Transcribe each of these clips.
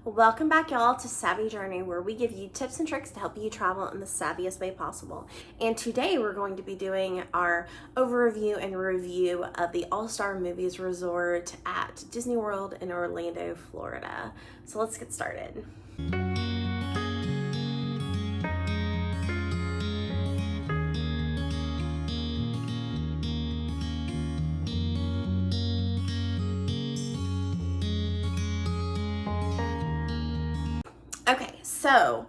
Welcome back, y'all, to Savvy Journey, where we give you tips and tricks to help you travel in the savviest way possible. And today we're going to be doing our overview and review of the All-Star Movies Resort at Disney World in Orlando, Florida. So let's get started. Okay, so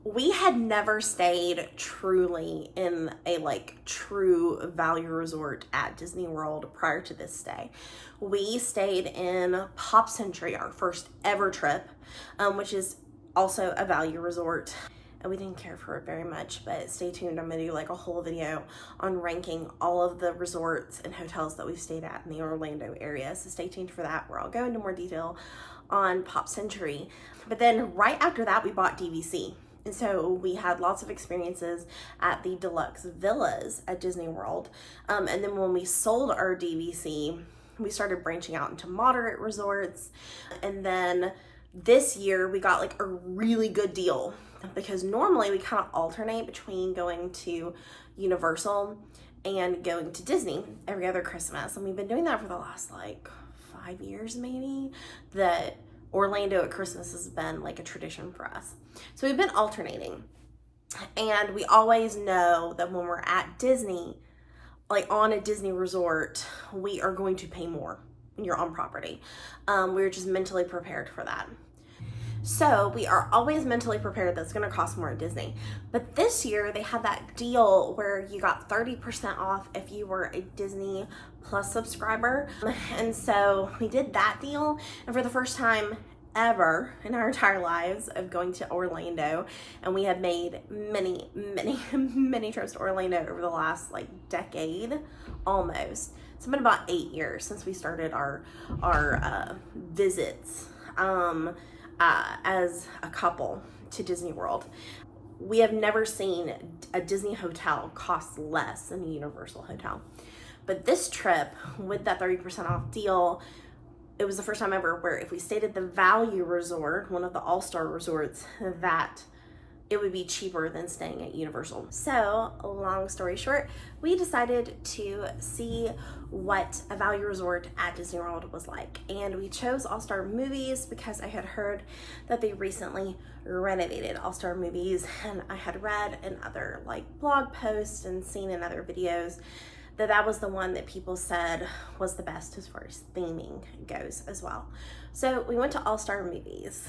we had never stayed truly in a true value resort at Disney World prior to this stay. We stayed in Pop Century, our first ever trip, which is also a value resort. And we didn't care for it very much, but stay tuned. I'm gonna do a whole video on ranking all of the resorts and hotels that we've stayed at in the Orlando area. So stay tuned for that, where I'll go into more detail on Pop Century. But then right after that, we bought DVC. And so we had lots of experiences at the deluxe villas at Disney World. And then when we sold our DVC, we started branching out into moderate resorts. And then this year we got a really good deal, because normally we kind of alternate between going to Universal and going to Disney every other Christmas. And we've been doing that for the last 5 years maybe. That Orlando at Christmas has been a tradition for us. So we've been alternating. And we always know that when we're at Disney, on a Disney resort, we are going to pay more when you're on property. We're just mentally prepared for that. So we are always mentally prepared that it's going to cost more at Disney. But this year they had that deal where you got 30% off if you were a Disney Plus subscriber. And so we did that deal. And for the first time ever in our entire lives of going to Orlando, and we have made many trips to Orlando over the last decade almost. It's been about 8 years since we started our visits as a couple to Disney World. We have never seen a Disney hotel cost less than a Universal hotel. But this trip, with that 30% off deal, it was the first time ever where if we stayed at the value resort, one of the all-star resorts, that it would be cheaper than staying at Universal. So, long story short, we decided to see what a value resort at Disney World was like. And we chose All-Star Movies because I had heard that they recently renovated All-Star Movies, and I had read in other blog posts and seen in other videos that was the one that people said was the best as far as theming goes as well. So we went to All-Star Movies.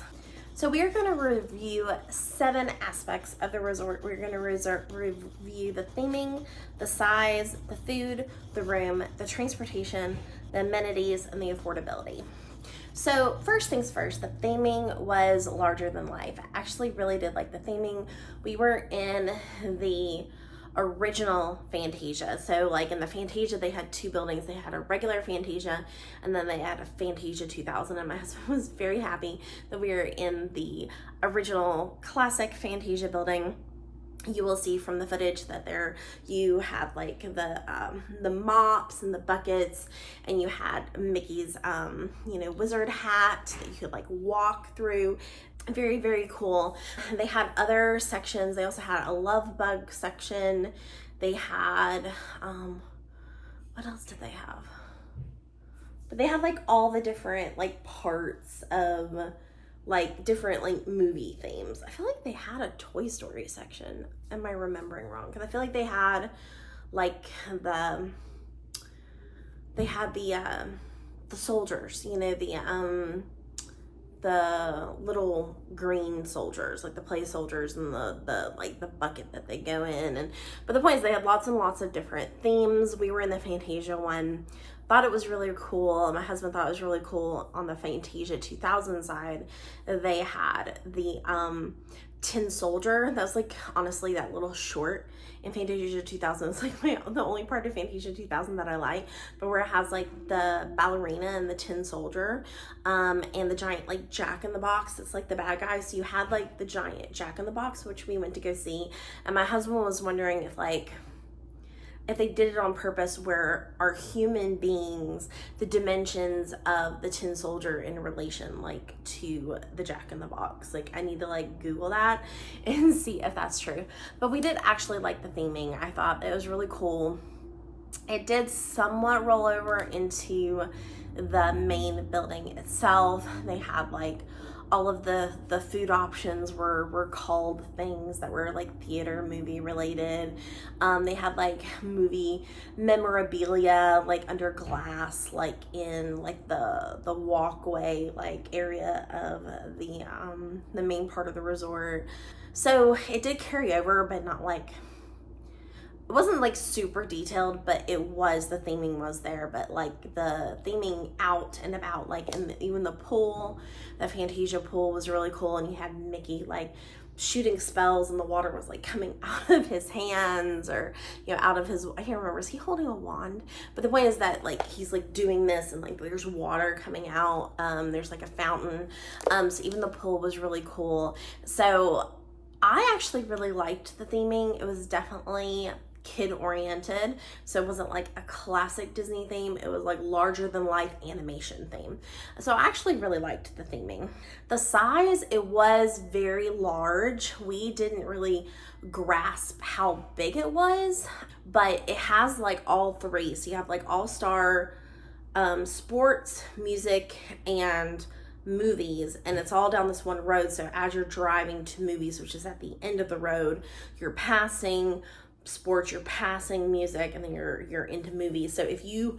So we are going to review 7 aspects of the resort. We're going to review the theming, the size, the food, the room, the transportation, the amenities, and the affordability. So first things first, the theming was larger than life. I actually really did like the theming. We were in the original Fantasia. So in the Fantasia, they had 2 buildings. They had a regular Fantasia, and then they had a Fantasia 2000, and my husband was very happy that we were in the original classic Fantasia building. You will see from the footage that you had the mops and the buckets, and you had Mickey's wizard hat that you could walk through. Very, very cool. They had other sections. They also had a love bug section. They had what else did they have? But they had all the different parts of different movie themes. I feel like they had a Toy Story section. Am I remembering wrong? Because I feel like they had the soldiers, the little green soldiers, the play soldiers, and the bucket that they go in. But the point is, they had lots and lots of different themes. We were in the Fantasia one. Thought it was really cool. My husband thought it was really cool. On the Fantasia 2000 side, they had the Tin Soldier. That was honestly that little short in Fantasia 2000. It's the only part of Fantasia 2000 that I like, but where it has the ballerina and the Tin Soldier, and the giant Jack in the Box. It's the bad guy. So you had the giant Jack in the Box, which we went to go see, and my husband was wondering if if they did it on purpose, where are human beings the dimensions of the tin soldier in relation like to the Jack in the Box. Like I need to like Google that and see if that's true. But we did actually like the theming. I thought it was really cool. It did somewhat roll over into the main building itself. They had like all of the food options were called things that were like theater movie related. They had like movie memorabilia like under glass, like in like the walkway like area of the main part of the resort. So it did carry over, but not like, it wasn't like super detailed, but it was, the theming was there. But like the theming out and about, like in even the pool, the Fantasia pool was really cool. And you had Mickey like shooting spells and the water was like coming out of his hands, or you know, out of his, I can't remember, is he holding a wand? But the point is that like he's like doing this and like there's water coming out, there's like a fountain, so even the pool was really cool. So I actually really liked the theming. It was definitely kid oriented, so it wasn't like a classic Disney theme. It was like larger than life animation theme. So I actually really liked the theming. The size, it was very large. We didn't really grasp how big it was, but it has like all three. So you have like all-star sports, music, and movies, and it's all down this one road. So as you're driving to movies, which is at the end of the road, you're passing sports, you're passing music, and then you're into movies. So if you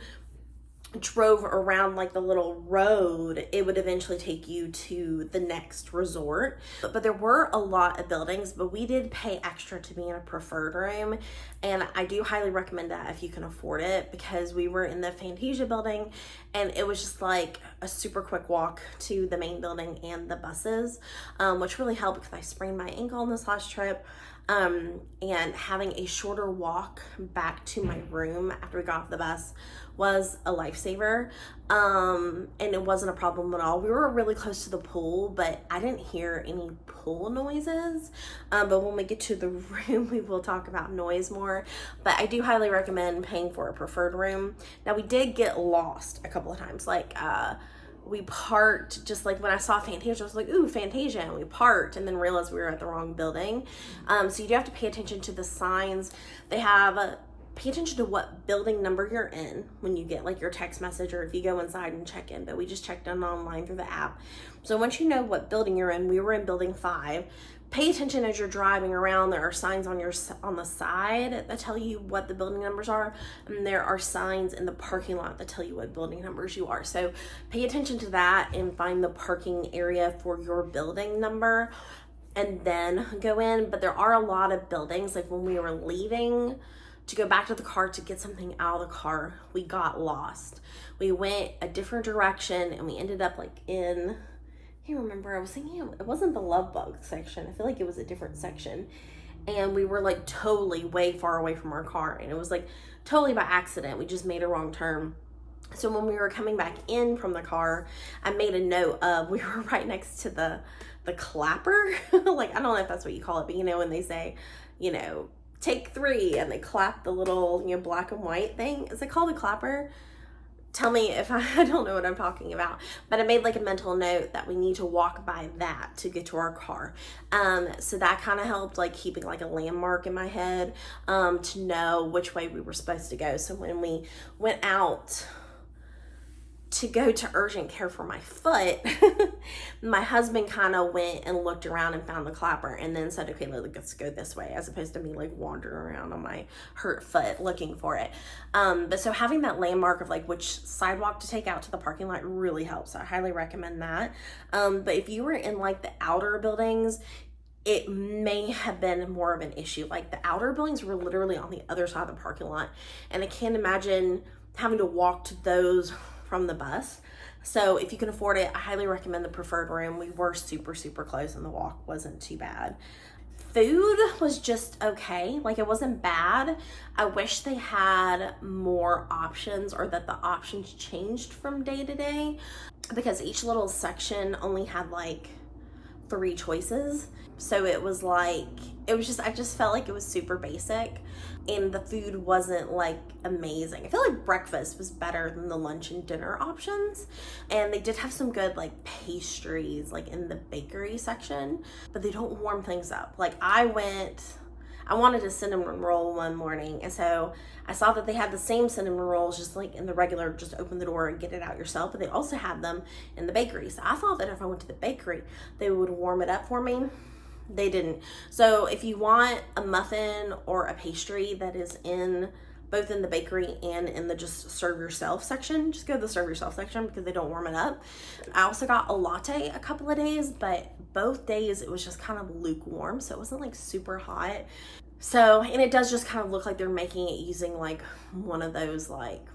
drove around like the little road, it would eventually take you to the next resort. But there were a lot of buildings, but we did pay extra to be in a preferred room, and I do highly recommend that if you can afford it, because we were in the Fantasia building and it was just like a super quick walk to the main building and the buses, which really helped because I sprained my ankle on this last trip. And having a shorter walk back to my room after we got off the bus was a lifesaver. And it wasn't a problem at all. We were really close to the pool, but I didn't hear any pool noises. But when we get to the room, we will talk about noise more. But I do highly recommend paying for a preferred room. Now, we did get lost a couple of times. Like, we parked, just like when I saw Fantasia, I was like, ooh, Fantasia, and we parked and then realized we were at the wrong building. So you do have to pay attention to the signs. They have, pay attention to what building number you're in when you get like your text message, or if you go inside and check in. But we just checked in online through the app. So once you know what building you're in, we were in building 5. Pay attention as you're driving around. There are signs on the side that tell you what the building numbers are, and there are signs in the parking lot that tell you what building numbers you are. So pay attention to that and find the parking area for your building number and then go in. But there are a lot of buildings. Like when we were leaving to go back to the car to get something out of the car, we got lost. We went a different direction and we ended up like in, I can't remember, I was thinking it wasn't the love bug section. I feel like it was a different section. And we were like totally way far away from our car, and it was like totally by accident. We just made a wrong turn. So when we were coming back in from the car, I made a note of, we were right next to the clapper. Like, I don't know if that's what you call it, but you know, when they say, you know, take 3 and they clap the little, you know, black and white thing. Is it called a clapper? Tell me if I don't know what I'm talking about. But I made like a mental note that we need to walk by that to get to our car. So that kind of helped, like keeping like a landmark in my head, to know which way we were supposed to go. So when we went out to go to urgent care for my foot, my husband kind of went and looked around and found the clapper and then said, okay, let's go this way, as opposed to me like wandering around on my hurt foot looking for it. But so having that landmark of like which sidewalk to take out to the parking lot really helps. So I highly recommend that. But if you were in like the outer buildings, it may have been more of an issue. Like the outer buildings were literally on the other side of the parking lot, and I can't imagine having to walk to those from the bus. So if you can afford it, I highly recommend the preferred room. We were super, super close and the walk wasn't too bad. Food was just okay. Like, it wasn't bad. I wish they had more options, or that the options changed from day to day, because each little section only had like 3 choices. So it was like, I just felt like it was super basic, and the food wasn't like amazing. I feel like breakfast was better than the lunch and dinner options. And they did have some good like pastries like in the bakery section, but they don't warm things up. Like I wanted a cinnamon roll one morning, and so I saw that they had the same cinnamon rolls just like in the regular, just open the door and get it out yourself, but they also had them in the bakery. So I thought that if I went to the bakery, they would warm it up for me. They didn't. So if you want a muffin or a pastry that is in both in the bakery and in the just serve yourself section, just go to the serve yourself section because they don't warm it up. I also got a latte a couple of days, but both days it was just kind of lukewarm, so it wasn't like super hot. So, and it does just kind of look like they're making it using like one of those like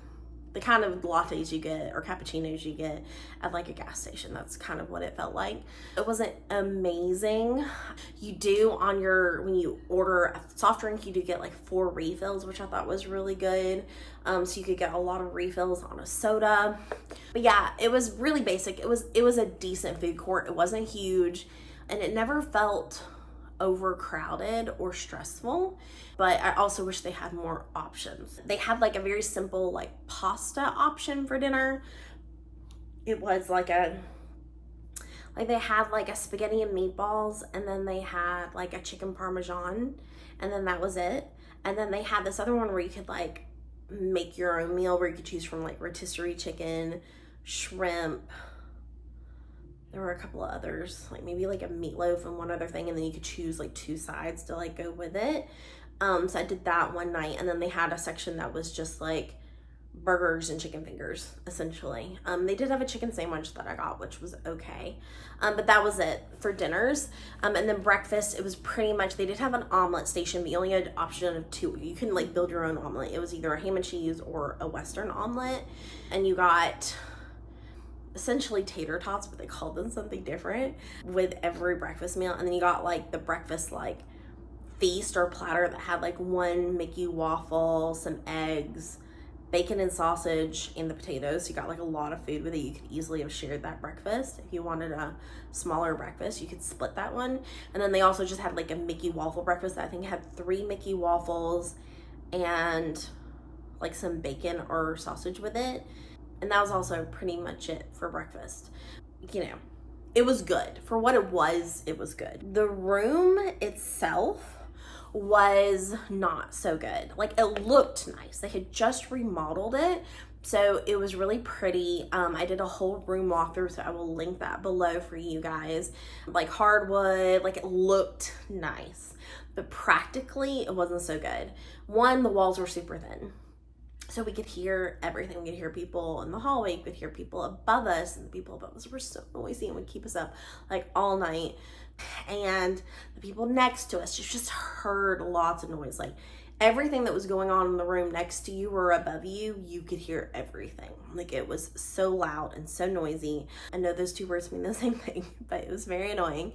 the kind of lattes you get or cappuccinos you get at like a gas station. That's kind of what it felt like. It wasn't amazing. You do on your, when you order a soft drink, you do get like 4 refills, which I thought was really good. So you could get a lot of refills on a soda. But yeah, it was really basic. It was a decent food court. It wasn't huge, and it never felt overcrowded or stressful, but I also wish they had more options. They had like a very simple like pasta option for dinner. It was like they had like a spaghetti and meatballs, and then they had like a chicken parmesan, and then that was it. And then they had this other one where you could like make your own meal, where you could choose from like rotisserie chicken, shrimp. There were a couple of others, like maybe like a meatloaf and one other thing, and then you could choose like 2 sides to like go with it. So I did that one night, and then they had a section that was just like burgers and chicken fingers, essentially. They did have a chicken sandwich that I got, which was okay. But that was it for dinners. And then breakfast, it was pretty much, they did have an omelet station, but you only had an option of 2. You can like build your own omelet. It was either a ham and cheese or a Western omelet, and you got essentially tater tots, but they called them something different with every breakfast meal. And then you got like the breakfast like feast or platter that had like 1 Mickey waffle, some eggs, bacon and sausage, and the potatoes. You got like a lot of food with it. You could easily have shared that breakfast. If you wanted a smaller breakfast, you could split that one. And then they also just had like a Mickey waffle breakfast that I think had 3 Mickey waffles and like some bacon or sausage with it. And that was also pretty much it for breakfast. You know, it was good. For what it was good. The room itself was not so good. Like, it looked nice. They had just remodeled it, so it was really pretty. I did a whole room walkthrough, so I will link that below for you guys. Like hardwood, like it looked nice, but practically it wasn't so good. One, the walls were super thin, so we could hear everything. We could hear people in the hallway, we could hear people above us, and the people above us were so noisy and would keep us up like all night. And the people next to us just heard lots of noise. Like everything that was going on in the room next to you or above you, you could hear everything. Like it was so loud and so noisy. I know those 2 words mean the same thing, but it was very annoying.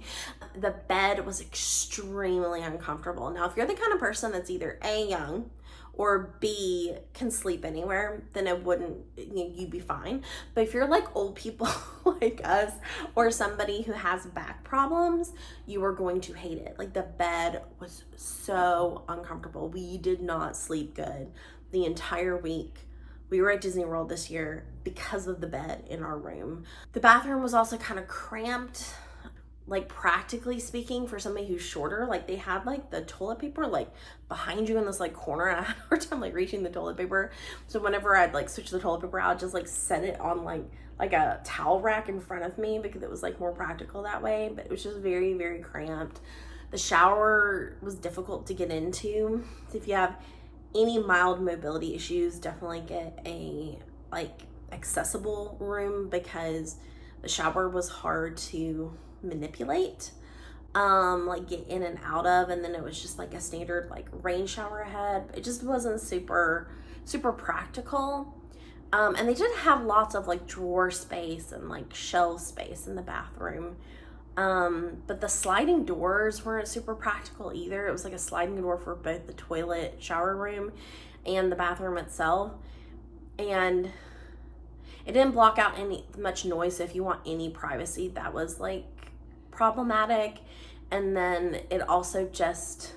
The bed was extremely uncomfortable. Now, if you're the kind of person that's either A, young, or B, can sleep anywhere, then it wouldn't, you'd be fine. But if you're like old people like us, or somebody who has back problems, you are going to hate it. Like the bed was so uncomfortable. We did not sleep good the entire week. We were at Disney World this year because of the bed in our room. The bathroom was also kind of cramped. Like practically speaking, for somebody who's shorter, like they had like the toilet paper like behind you in this like corner, and I had a hard time like reaching the toilet paper. So whenever I'd like switch the toilet paper out, I'd just like set it on like a towel rack in front of me because it was like more practical that way. But it was just very, very cramped. The shower was difficult to get into. So if you have any mild mobility issues, definitely get a like accessible room, because the shower was hard to manipulate, like get in and out of, and then it was just like a standard like rain shower head. It just wasn't super practical. And they did have lots of like drawer space and like shelf space in the bathroom, but the sliding doors weren't super practical either. It was like a sliding door for both the toilet, shower room, and the bathroom itself, and it didn't block out much noise. So if you want any privacy, that was like problematic, and then it also just,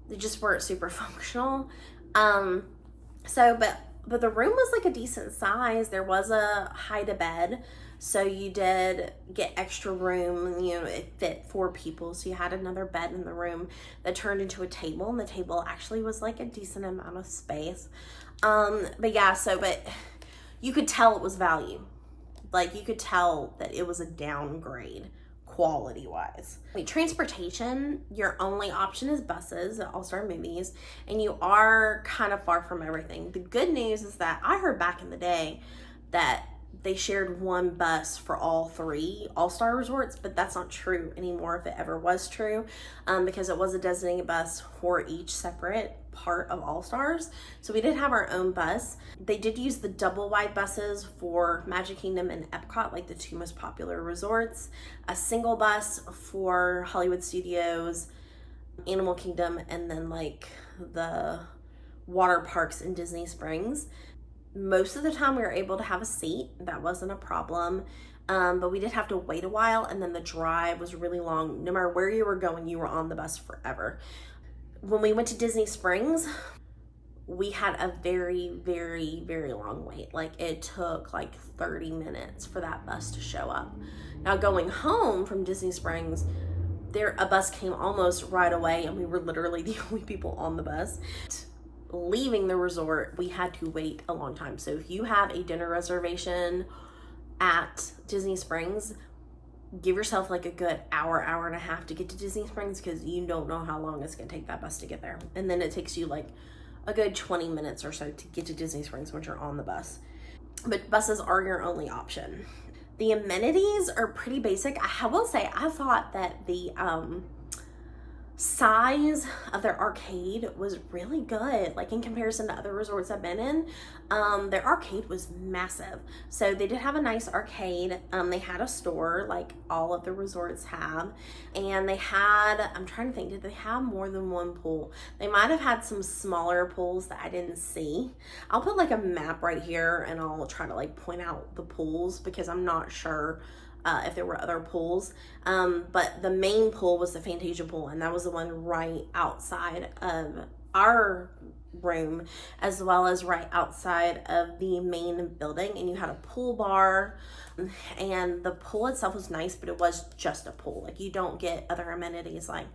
they just weren't super functional. But the room was like a decent size. There was a hide-a-bed, so you did get extra room. You know, it fit 4 people, so you had another bed in the room that turned into a table, and the table actually was like a decent amount of space. But you could tell it was value. Like, you could tell that it was a downgrade quality wise. Transportation, your only option is buses at All Star Movies, and you are kind of far from everything. The good news is that I heard back in the day that they shared one bus for all 3 All-Star resorts, but that's not true anymore, if it ever was true, because it was a designated bus for each separate part of All-Stars. So we did have our own bus. They did use the double wide buses for Magic Kingdom and Epcot, like the 2 most popular resorts, a single bus for Hollywood Studios, Animal Kingdom, and then like the water parks in Disney Springs. Most of the time we were able to have a seat. That wasn't a problem. But we did have to wait a while, and then the drive was really long. No matter where you were going, you were on the bus forever. When we went to Disney Springs, we had a very, very, very long wait. Like, it took like 30 minutes for that bus to show up. Now, going home from Disney Springs, a bus came almost right away, and we were literally the only people on the bus. Leaving the resort, we had to wait a long time. So if you have a dinner reservation at Disney Springs, give yourself like a good hour and a half to get to Disney Springs, because you don't know how long it's gonna take that bus to get there. And then it takes you like a good 20 minutes or so to get to Disney Springs once you're on the bus. But buses are your only option. The amenities are pretty basic. I will say, I thought that the size of their arcade was really good, like in comparison to other resorts I've been in. Their arcade was massive, so they did have a nice arcade. They had a store like all of the resorts have, and they had, I'm trying to think, did they have more than one pool? They might have had some smaller pools that I didn't see. I'll put like a map right here, and I'll try to like point out the pools, because I'm not sure if there were other pools. But the main pool was the Fantasia pool, and that was the one right outside of our room, as well as right outside of the main building. And you had a pool bar, and the pool itself was nice, but it was just a pool. Like, you don't get other amenities like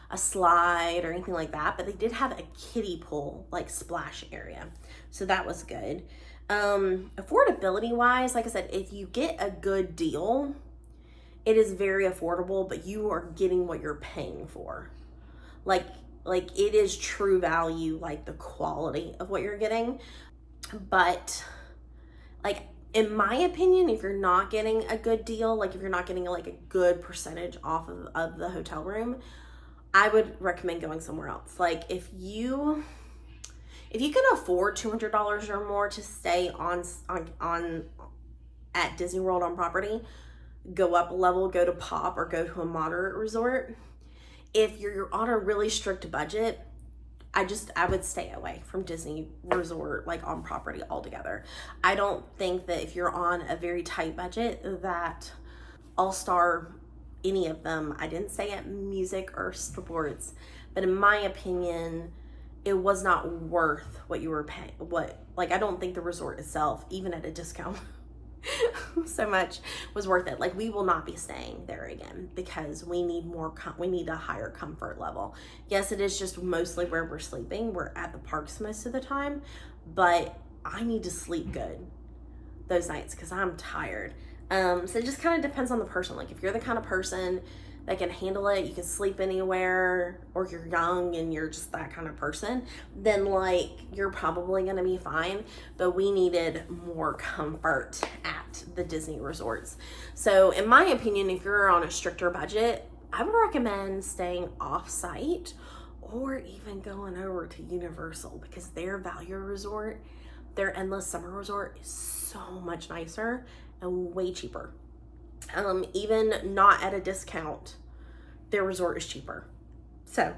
a slide or anything like that, but they did have a kiddie pool, like splash area, so that was good. Affordability wise, like I said, if you get a good deal, it is very affordable, but you are getting what you're paying for. Like it is true value, like the quality of what you're getting. But like, in my opinion, if you're not getting a good deal, like if you're not getting like a good percentage off of the hotel room, I would recommend going somewhere else. Like, if you can afford $200 or more to stay on at Disney World on property, go up a level, go to Pop, or go to a moderate resort. If you're on a really strict budget, I would stay away from Disney Resort, like on property altogether. I don't think that if you're on a very tight budget that All-Star, any of them, I didn't say at music or sports, but in my opinion, it was not worth what you were paying. I don't think the resort itself, even at a discount, so much was worth it. Like, we will not be staying there again, because we need we need a higher comfort level. Yes, it is just mostly where we're sleeping. We're at the parks most of the time, but I need to sleep good those nights because I'm tired. So it just kind of depends on the person. Like, if you're the kind of person that can handle it, you can sleep anywhere, or you're young and you're just that kind of person, then like, you're probably gonna be fine. But we needed more comfort at the Disney resorts. So in my opinion, if you're on a stricter budget, I would recommend staying off-site, or even going over to Universal, because their value resort, their endless summer resort, is so much nicer and way cheaper. Even not at a discount, their resort is cheaper. So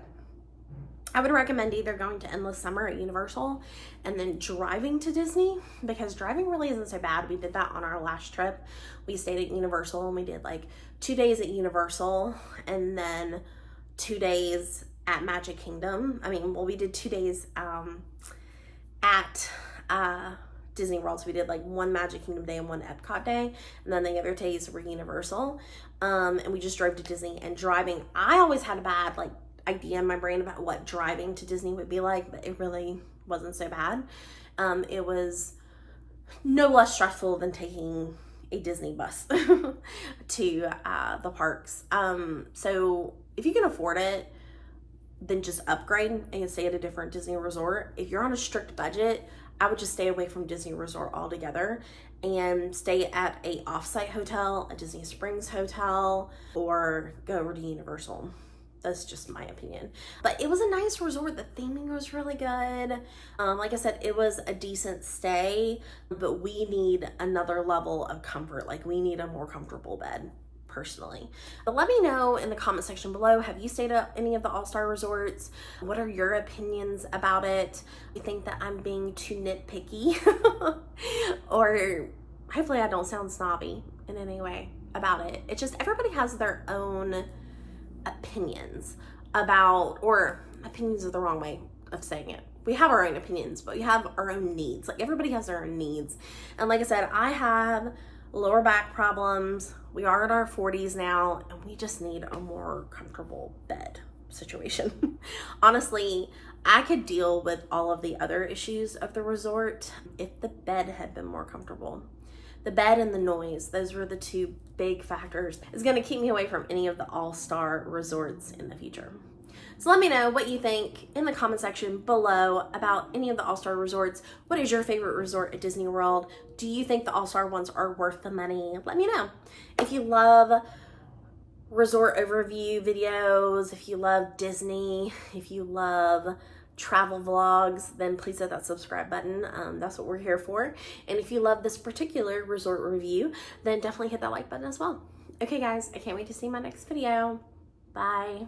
I would recommend either going to Endless Summer at Universal and then driving to Disney, because driving really isn't so bad. We did that on our last trip. We stayed at Universal and we did like 2 days at Universal and then 2 days at Magic Kingdom. We did 2 days at Disney World. So we did like 1 Magic Kingdom day and 1 Epcot day, and then the other days were Universal. And we just drove to Disney. And driving, I always had a bad idea in my brain about what driving to Disney would be like, but it really wasn't so bad. It was no less stressful than taking a Disney bus to the parks. So if you can afford it, then just upgrade and stay at a different Disney resort. If you're on a strict budget, I would just stay away from Disney Resort altogether and stay at a offsite hotel, a Disney Springs hotel, or go over to Universal. That's just my opinion. But it was a nice resort. The theming was really good. Like I said, it was a decent stay, but we need another level of comfort. Like, we need a more comfortable bed, personally. But let me know in the comment section below, have you stayed at any of the all-star resorts? What are your opinions about it? You think that I'm being too nitpicky? Or hopefully I don't sound snobby in any way about it. It's just everybody has their own opinions about, or opinions are the wrong way of saying it. We have our own opinions, but we have our own needs. Like, everybody has their own needs. And like I said, I have lower back problems. We are in our 40s now, and we just need a more comfortable bed situation. Honestly, I could deal with all of the other issues of the resort if the bed had been more comfortable. The bed and the noise, those were the 2 big factors. It's going to keep me away from any of the all-star resorts in the future. So let me know what you think in the comment section below about any of the all-star resorts. What is your favorite resort at Disney World? Do you think the all-star ones are worth the money? Let me know. If you love resort overview videos, if you love Disney, if you love travel vlogs, then please hit that subscribe button. That's what we're here for. And if you love this particular resort review, then definitely hit that like button as well. Okay guys, I can't wait to see my next video. Bye.